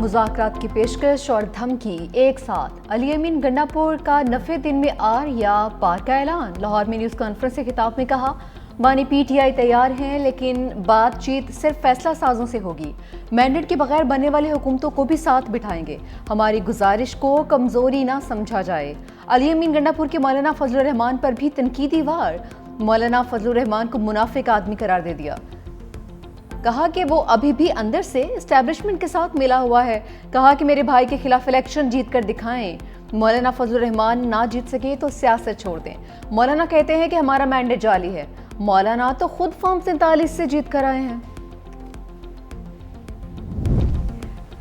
مذاکرات کی پیشکش اور دھمکی ایک ساتھ، علی امین گنڈاپور کا 90 دن میں آر یا پار کا اعلان۔ لاہور میں نیوز کانفرنس سے خطاب میں کہا، بانی پی ٹی آئی تیار ہیں لیکن بات چیت صرف فیصلہ سازوں سے ہوگی، مینڈیٹ کے بغیر بننے والی حکومتوں کو بھی ساتھ بٹھائیں گے، ہماری گزارش کو کمزوری نہ سمجھا جائے۔ علی امین گنڈاپور کے مولانا فضل الرحمان پر بھی تنقیدی وار، مولانا فضل الرحمان کو منافق آدمی قرار دے دیا، کہا کہ وہ ابھی بھی اندر سے اسٹیبلشمنٹ کے ساتھ ملا ہوا ہے، کہا کہ میرے بھائی کے خلاف الیکشن جیت کر دکھائیں، مولانا فضل الرحمان نہ جیت سکے تو سیاست چھوڑ دیں۔ مولانا کہتے ہیں کہ ہمارا مینڈیٹ جعلی ہے، مولانا تو خود فارم 47 سے جیت کر آئے ہیں۔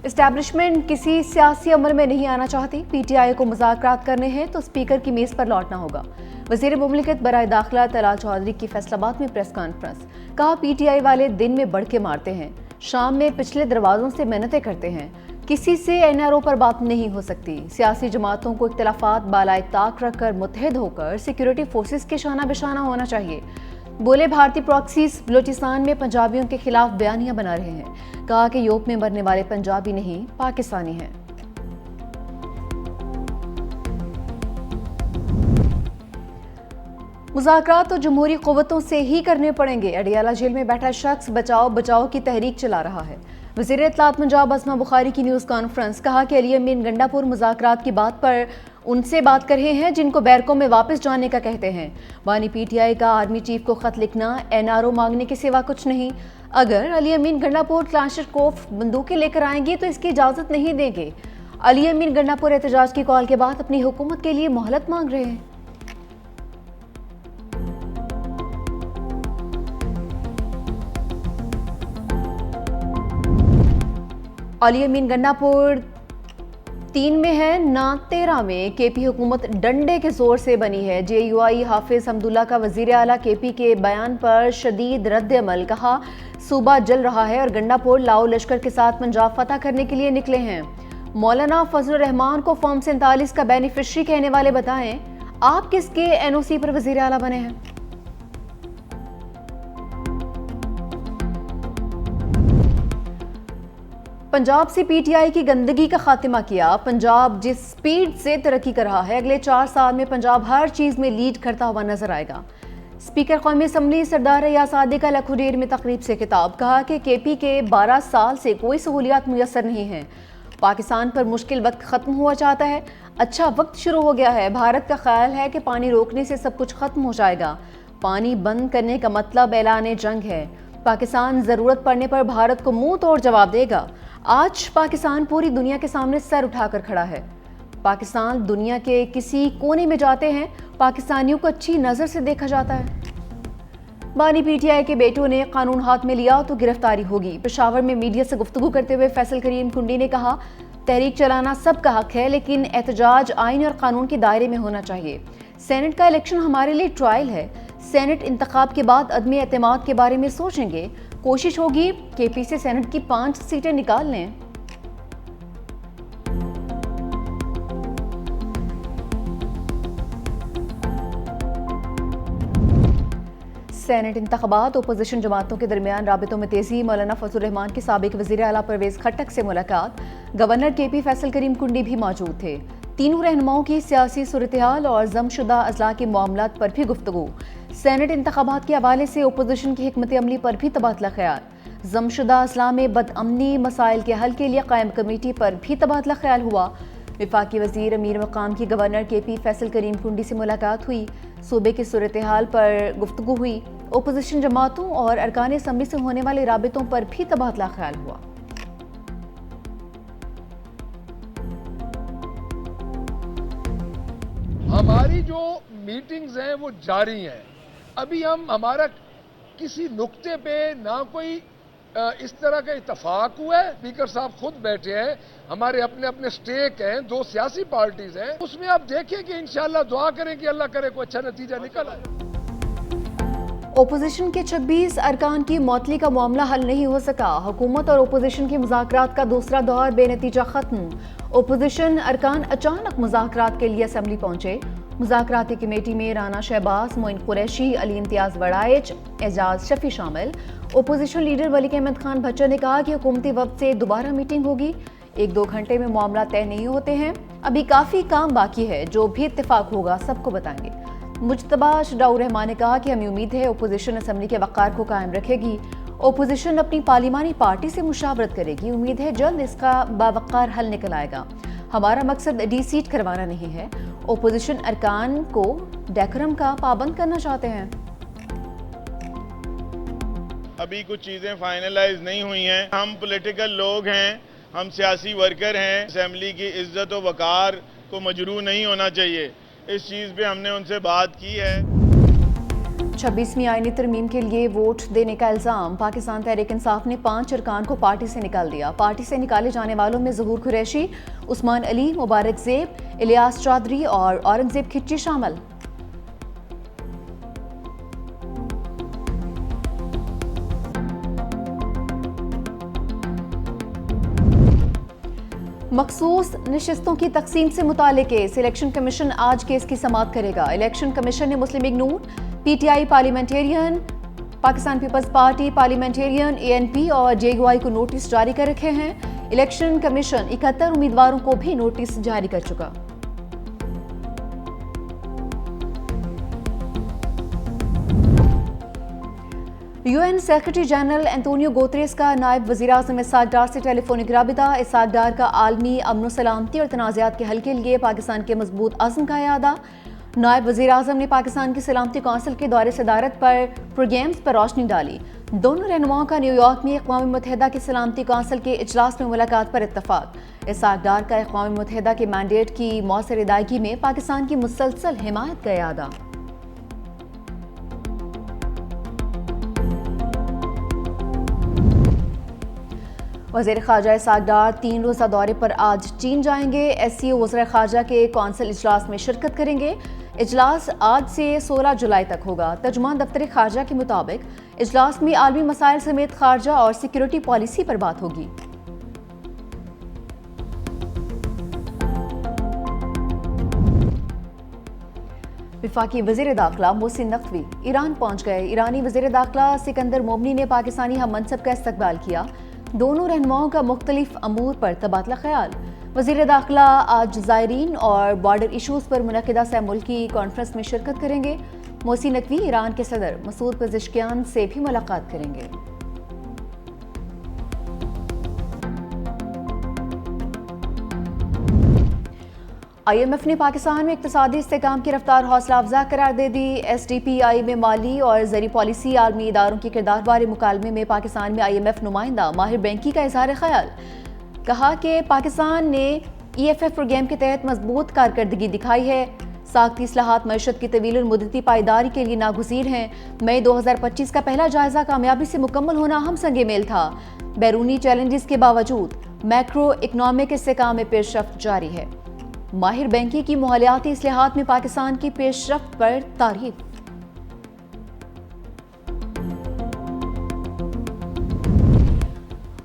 اسٹیبلشمنٹ کسی سیاسی عمل میں نہیں آنا چاہتی، پی ٹی آئی کو مذاکرات کرنے ہیں تو اسپیکر کی میز پر لوٹنا ہوگا۔ وزیر مملکت برائے داخلہ طلال چودھری کی فیصل آباد میں پریس کانفرنس، کہا پی ٹی آئی والے دن میں بڑھ کے مارتے ہیں، شام میں پچھلے دروازوں سے منتیں کرتے ہیں، کسی سے این آر او پر بات نہیں ہو سکتی، سیاسی جماعتوں کو اختلافات بالائے طاق رکھ کر متحد ہو کر سیکیورٹی فورسز کے شانہ بشانہ ہونا چاہیے۔ بولے بھارتی پراکسیز بلوچستان میں پنجابیوں کے خلاف بیانیاں بنا رہے ہیں، کہا کہ یوپ میں مرنے والے پنجابی نہیں پاکستانی ہیں۔ مذاکرات تو جمہوری قوتوں سے ہی کرنے پڑیں گے، اڈیالہ جیل میں بیٹھا شخص بچاؤ بچاؤ کی تحریک چلا رہا ہے۔ وزیر اطلاعات پنجاب اسما بخاری کی نیوز کانفرنس، کہا کہ علی امین گنڈاپور مذاکرات کی بات پر ان سے بات کر رہے ہیں جن کو بیرکوں میں واپس جانے کا کہتے ہیں۔ بانی پی ٹی آئی کا آرمی چیف کو خط لکھنا این آر او مانگنے کے سوا کچھ نہیں، اگر علی امین گنڈاپور کلاشنکوف بندوقیں لے کر آئیں گے تو اس کی اجازت نہیں دیں گے۔ علی امین گنڈاپور احتجاج کی کال کے بعد اپنی حکومت کے لیے مہلت مانگ رہے ہیں۔ علی امین گنڈاپور 3 میں ہے نہ 13 میں، کے پی حکومت ڈنڈے کے زور سے بنی ہے۔ جے یو آئی حافظ حمداللہ کا وزیر اعلیٰ کے پی کے بیان پر شدید رد عمل، کہا صوبہ جل رہا ہے اور گنڈاپور لاؤ لشکر کے ساتھ پنجاب فتح کرنے کے لیے نکلے ہیں۔ مولانا فضل الرحمان کو فارم 47 کا بینیفیشری کہنے والے بتائیں، آپ کس کے این او سی پر وزیر اعلیٰ بنے ہیں؟ پنجاب سے پی ٹی آئی کی گندگی کا خاتمہ کیا، پنجاب جس سپیڈ سے ترقی کر رہا ہے، اگلے 4 سال میں پنجاب ہر چیز میں لیڈ کرتا ہوا نظر آئے گا۔ اسپیکر قومی اسمبلی سردار ریاض صادق کا لکھنؤ میں تقریب سے خطاب، کہا کہ کے پی کے 12 سال سے کوئی سہولیات میسر نہیں ہیں، پاکستان پر مشکل وقت ختم ہوا چاہتا ہے، اچھا وقت شروع ہو گیا ہے، بھارت کا خیال ہے کہ پانی روکنے سے سب کچھ ختم ہو جائے گا، پانی بند کرنے کا مطلب اعلان جنگ ہے، پاکستان ضرورت پڑنے پر بھارت کو منہ توڑ جواب دے گا۔ آج پاکستان پوری دنیا کے سامنے سر اٹھا کر کھڑا ہے، پاکستان دنیا کے کسی کونے میں جاتے ہیں پاکستانیوں کو اچھی نظر سے دیکھا جاتا ہے۔ بانی پی ٹی آئی کے بیٹوں نے قانون ہاتھ میں لیا تو گرفتاری ہوگی، پشاور میں میڈیا سے گفتگو کرتے ہوئے فیصل کریم کنڈی نے کہا، تحریک چلانا سب کا حق ہے لیکن احتجاج آئین اور قانون کے دائرے میں ہونا چاہیے۔ سینٹ کا الیکشن ہمارے لیے ٹرائل ہے، سینٹ انتخاب کے بعد عدم اعتماد کے بارے میں سوچیں گے، کوشش ہوگی کے پی سے سینٹ کی 5 سیٹیں نکال لیں۔ سینٹ انتخابات، اپوزیشن جماعتوں کے درمیان رابطوں میں تیزی، مولانا فضل الرحمان کے سابق وزیر اعلیٰ پرویز خٹک سے ملاقات، گورنر کے پی فیصل کریم کنڈی بھی موجود تھے، تینوں رہنماؤں کی سیاسی صورتحال اور ضم شدہ اضلاع کے معاملات پر بھی گفتگو، سینٹ انتخابات کے حوالے سے اپوزیشن کی حکمت عملی پر بھی تبادلہ خیال، ضم شدہ اضلاع میں بدامنی مسائل کے حل کے لیے قائم کمیٹی پر بھی تبادلہ خیال ہوا، وفاقی وزیر امیر مقام کی گورنر کے پی فیصل کریم کنڈی سے ملاقات ہوئی، صوبے کی صورتحال پر گفتگو ہوئی، اپوزیشن جماعتوں اور ارکان اسمبلی سے ہونے والے رابطوں پر بھی تبادلہ خیال ہوا۔ ہماری جو میٹنگز ہیں وہ جاری ہیں، ابھی ہمارا کسی نقطے پہ نہ کوئی اس طرح کا اتفاق ہوا ہے، اسپیکر صاحب خود بیٹھے ہیں، ہمارے اپنے اپنے سٹیک ہیں، 2 سیاسی پارٹیز ہیں، اس میں آپ دیکھیں کہ انشاءاللہ دعا کریں کہ اللہ کرے کوئی اچھا نتیجہ نکل آئے۔ اپوزیشن کے 26 ارکان کی معطلی کا معاملہ حل نہیں ہو سکا، حکومت اور اپوزیشن کی مذاکرات کا دوسرا دور بے نتیجہ ختم، اپوزیشن ارکان اچانک مذاکرات کے لیے اسمبلی پہنچے، مذاکراتی کمیٹی میں رانا شہباز، معین قریشی، علی امتیاز وڑائچ، اعجاز شفیع شامل۔ اپوزیشن لیڈر ولی احمد خان بھچر نے کہا کہ حکومتی وفد سے دوبارہ میٹنگ ہوگی، 1-2 घंटे में मामला तय नहीं होते हैं। अभी काफ़ी काम बाकी है, जो भी इत्तेफाक होगा सबको बताएंगे। मुज्तबा शडाउर रहमान ने कहा कि हमें उम्मीद है अपोजिशन असम्बली के वक़ार को कायम रखेगी। अपोजिशन अपनी पार्लिमानी पार्टी से मुशावरत करेगी। उम्मीद है जल्द इसका बावक़ार हल निकल आएगा। हमारा मकसद डी-सीट करवाना नहीं है। अपोजिशन अरकान को डेकोरम का पाबंद करना चाहते हैं। अभी कुछ चीज़ें फाइनलाइज नहीं हुई हैं। हम पॉलिटिकल लोग हैं, हम सियासी वर्कर हैं। असेंबली की इज्जत और वक़ार को मजरूह नहीं होना चाहिए। इस चीज़ पे हमने उनसे बात की है। 26वीं आईनी तरमीम के लिए वोट देने का इल्ज़ाम। पाकिस्तान तहरीक इंसाफ ने 5 अरकान को पार्टी से निकाल दिया। पार्टी से निकाले जाने वालों में ज़हूर कुरैशी, उस्मान अली, मुबारक ज़ेब, इलियास चौधरी और औरंगज़ेब खिच्ची शामिल। मखसूस नशिस्तों की तकसीम से मुतालिक केस। इलेक्शन कमीशन आज केस की समाअत करेगा। इलेक्शन कमीशन ने Muslim League Noon, PTI parliamentarian, Pakistan Peoples Party parliamentarian, ANP और जेयूआई को नोटिस जारी कर रखे हैं। इलेक्शन कमीशन 71 उम्मीदवारों को भी नोटिस जारी कर चुका। UN secretary general Antonio Guterres का नायब वज़ीर-ए-आज़म इसहाक डार से टेलीफोनिक राबिता। इसहाक डार का आलमी अमन सलामती और तनाज़ात के हल के लिए पाकिस्तान के मजबूत अज़्म का इआदा। नायब वज़ीर-ए-आज़म ने पाकिस्तान की सलामती कौंसिल के दौरे सदारत पर प्रोग्राम्स पर रोशनी डाली। दोनों रहनुमाओं का न्यूयॉर्क में अक़वाम मुत्तहिदा की सलामती कौंसिल के इजलास में मुलाकात पर इत्तफ़ाक़। इसहाक डार का अक़वाम मुत्तहिदा के मैंडेट की मौसर अदायगी में पाकिस्तान की मुसलसल हिमायत का इआदा। वज़ीर ख़ारजा इसहाक डार 3 रोज़ा दौरे पर आज चीन जाएंगे। एससीओ वज़ीर ख़ारजा के कौंसिल इजलास में शिरकत करेंगे। इजलास आज से 16 जुलाई तक होगा। तर्जुमान दफ्तर ख़ारजा के मुताबिक इजलास में आलमी मसाइल समेत ख़ारजा और सिक्योरिटी पॉलिसी पर बात होगी। वफाकी वज़ीर दाखिला मोहसिन नकवी ईरान पहुँच गए। ईरानी वज़ीर दाखिला सिकंदर मोमनी ने पाकिस्तानी हम मनसब का इस्तकबाल किया। दोनों रहनुमाओं का मुख्तलिफ अमूर पर तबादला ख्याल। वज़ीर दाखिला आज ज़ायरीन और बॉर्डर इशूज़ पर मुनक़िदा सह मुल्की कॉन्फ्रेंस में शिरकत करेंगे। मोहसिन नकवी ईरान के सदर मसूद पेज़ेश्कियान से भी मुलाकात करेंगे। IMF ने पाकिस्तान में इक़्तिसादी इस्तेहकाम की रफ्तार हौसला अफजा करार दे दी। SDPI में माली और ज़री पॉलिसी आलमी इदारों के किरदार बारे मुकालमे में पाकिस्तान में IMF नुमाइंदा माहिर बैंकी का इज़हार ख़याल। कहा कि पाकिस्तान ने EFF प्रोग्राम के तहत मजबूत कारकर्दगी दिखाई है। साख्ती इस्लाहात मईशत की तवील मुद्दती पायदारी के लिए नागुज़ीर हैं। मई 2025 का पहला जायज़ा कामयाबी से मुकम्मल होना हम संगे मेल था। बैरूनी चैलेंजेस के बावजूद मैक्रो इकनॉमिक इस्तेहकाम में पेशरफ्त जारी है। माहिर बैंकी की मालियाती इस्लाहात में पाकिस्तान की पेशरफ्त पर तारीफ।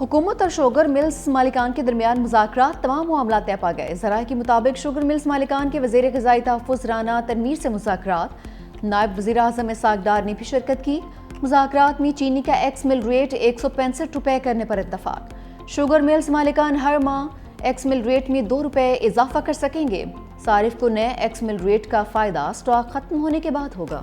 हुकूमत और शुगर मिल्स मालिकान के दरमियान मुज़ाकरात तमाम मामला तय पा गए। ज़राए के मुताबिक शुगर मिल्स मालिकान के वज़ीर ग़िज़ाई तहफ़्फ़ुज़ राना तनवीर से मुज़ाकरात। नायब वज़ीर-ए-आज़म इसहाक डार ने भी शिरकत की। मुज़ाकरात में चीनी का एक्स मिल रेट 165 रुपये करने पर इत्तफ़ाक़। शुगर मिल्स मालिकान हर माह एक्स मिल रेट में 2 रुपये इजाफा कर सकेंगे। सारिफ को नए एक्स मिल रेट का फ़ायदा स्टॉक खत्म होने के बाद होगा।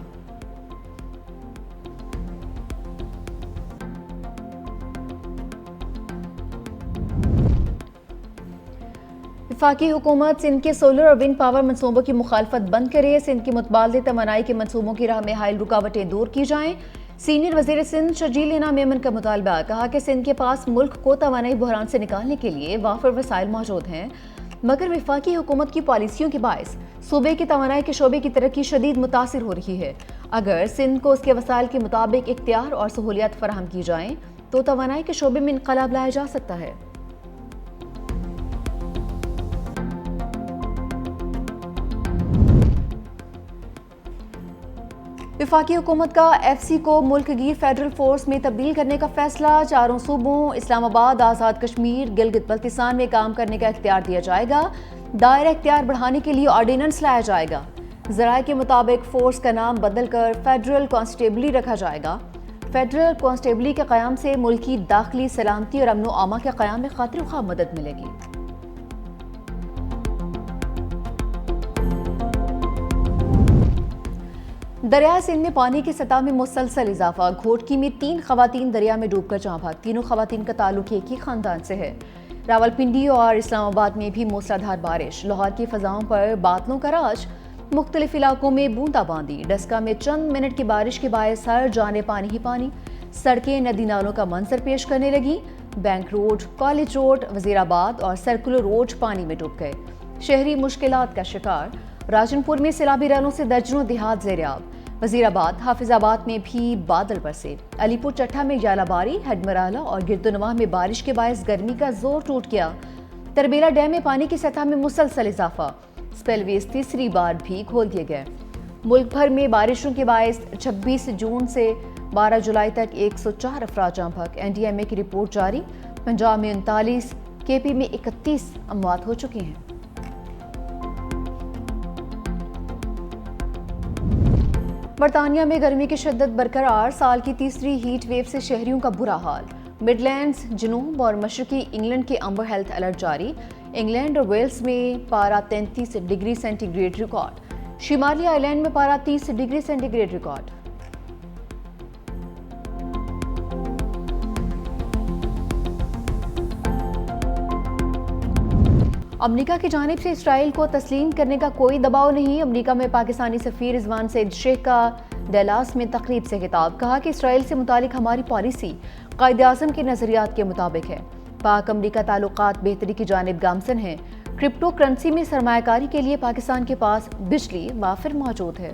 वफाकी हुकूमत सिंध के सोलर और विंड पावर मनसूबों की मुखालफत बंद करे। सिंध की मुतबादले तवानाई के मनसूबों की राह में हाइल रुकावटें दूर की जाएं। सीनियर वज़ीर सिंध शर्जील इनाम मेमन का मुतालबा। कहा कि सिंध के पास मुल्क को तवानाई बहरान से निकालने के लिए वाफिर वसाइल मौजूद हैं, मगर वफाकी हुकूमत की पॉलिसियों के बायस सूबे की तवानाई के शोबे की तरक्की शदीद मुतासिर हो रही है। अगर सिंध को उसके वसाइल के मुताबिक इख्तियार और सहूलियात फराहम की जाएं तो तवानाई के शोबे में इनकलाब लाया जा सकता है। वफाकी हुकूमत का FC को मुल्क गिर फेडरल फोर्स में तब्दील करने का फैसला। 4 सूबों इस्लामाबाद, आज़ाद कश्मीर, गिलगित बल्तिस्तान में काम करने का इख्तियार दिया जाएगा। दायरा इख्तियार बढ़ाने के लिए ऑर्डिनेंस लाया जाएगा। ज़राए के मुताबिक फोर्स का नाम बदल कर फेडरल कांस्टेबली रखा जाएगा। फेडरल कांस्टेबली के क़याम से मुल्की दाखिली सलामती और अमन आमा के क़याम में खातिर ख्वाह मदद मिलेगी। दरिया सिंध में पानी की सतह में मुसलसल इजाफा। घोटकी में 3 खवातीन दरिया में डूबकर जाँ भाग। तीनों खवातीन का ताल्लुक एक ही खानदान से है। रावलपिंडी और इस्लामाबाद में भी मूसलाधार बारिश। लाहौर की फजाओं पर बादलों का राज। मुख्तलिफ इलाकों में बूंदाबांदी। डस्का में चंद मिनट की बारिश के बायस हर जाने पानी ही पानी। सड़कें नदी नालों का मंजर पेश करने लगी। Bank road, college road, Wazirabad और सर्कुलर रोड पानी में डूब गए। शहरी मुश्किलात का शिकार। राजनपुर में सैलाबी रैलों से दर्जनों देहात ज़ेर-ए-आब। वजीराबाद, हाफिजाबाद में भी बादल बरसे। अलीपुर चट्टा में यालाबारी, हडमराला और गिरदुनवा में बारिश के बायस गर्मी का जोर टूट गया। तरबेला डैम में पानी की सतह में मुसलसल इजाफा। स्पेलवेज तीसरी बार भी खोल दिए गए। मुल्क भर में बारिशों के बायस 26 जून से 12 जुलाई तक 104 अफराद जाँ भाग। NDMA की रिपोर्ट जारी। पंजाब में 39, KP में 31 अमवात हो चुकी हैं। बरतानिया में गर्मी की शिद्दत बरकरार। साल की तीसरी हीट वेव से शहरियों का बुरा हाल। मिडलैंड्स, जनूब और मशरकी इंग्लैंड के अंबर हेल्थ अलर्ट जारी। इंग्लैंड और वेल्स में पारा 33 डिग्री सेंटीग्रेड रिकॉर्ड। शिमाली आइलैंड में पारा 30 डिग्री सेंटीग्रेड रिकॉर्ड। अमरीका की जानिब से इसराइल को तस्लीम करने का कोई दबाव नहीं। अमरीका में पाकिस्तानी सफीर रिजवान सईद शेख का डलास में तकरीब से खिताब। कहा कि इसराइल से मुतालिक हमारी पॉलिसी कायद-ए-आज़म के नजरियात के मुताबिक है। पाक अमरीका ताल्लुकात बेहतरी की जानिब गामजन है। क्रिप्टो करेंसी में सरमायाकारी के लिए पाकिस्तान के पास बिजली वाफिर मौजूद है।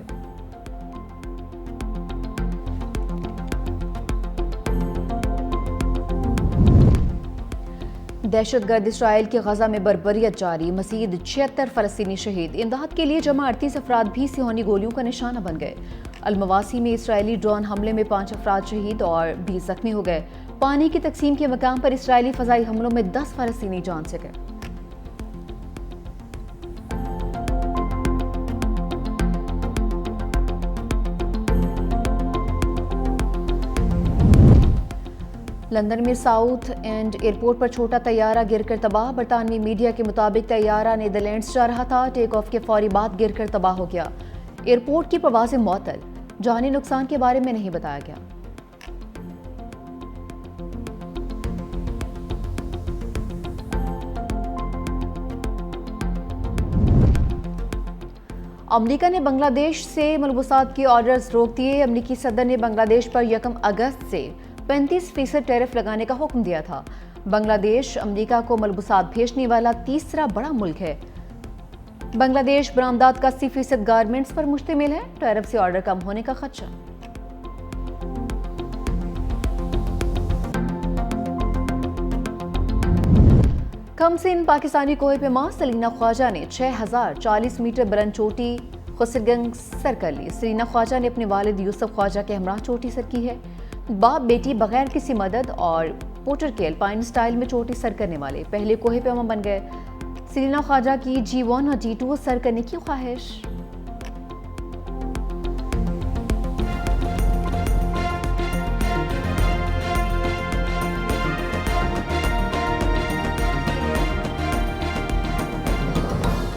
दहशतगर्द इसराइल के गजा में बर्बरियत जारी। मजीद 76 फलस्तीनी शहीद। इमदाद के लिए जमा 38 अफराद भी सिहोनी गोलियों का निशाना बन गए। अलमवासी में इसराइली ड्रोन हमले में 5 अफराद शहीद और 20 जख्मी हो गए। पानी की तकसीम के मकाम पर इसराइली फजाई हमलों में 10 फलस्तीनी जान से गए। लंदन में साउथ एंड एयरपोर्ट पर छोटा तैयारा गिरकर तबाह। बरतानवी मीडिया के मुताबिक तैयारा नीदरलैंड्स जा रहा था। टेक ऑफ के फौरी बाद गिरकर तबाह हो गया। एयरपोर्ट की परवाज़ें मुअत्तल। जानी नुकसान के बारे में नहीं बताया गया। अमरीका ने बांग्लादेश से मलबूसात के ऑर्डर्स रोक दिए। अमरीकी सदर ने बांग्लादेश पर 1 अगस्त से 35% टैरिफ लगाने का हुक्म दिया था। बांग्लादेश अमरीका को मलबूसात भेजने वाला तीसरा बड़ा मुल्क है। बांग्लादेश बरामदात का 80% गारमेंट्स पर मुश्तमिल है। टैरिफ से ऑर्डर कम होने का खदशा। कमसिन पाकिस्तानी कोहे पेमा सलीना ख्वाजा ने 6040 मीटर बुलंद चोटी खुसरगंज सर कर ली। सलीना ख्वाजा ने अपने वालिद यूसुफ ख्वाजा के हमरा चोटी सर की है। बाप बेटी बगैर किसी मदद और पोटर के अल्पाइन स्टाइल में चोटी सर करने वाले पहले कोहे पेमा बन गए। सलीना ख्वाजा की G1 और G2 सर करने की ख्वाहिश।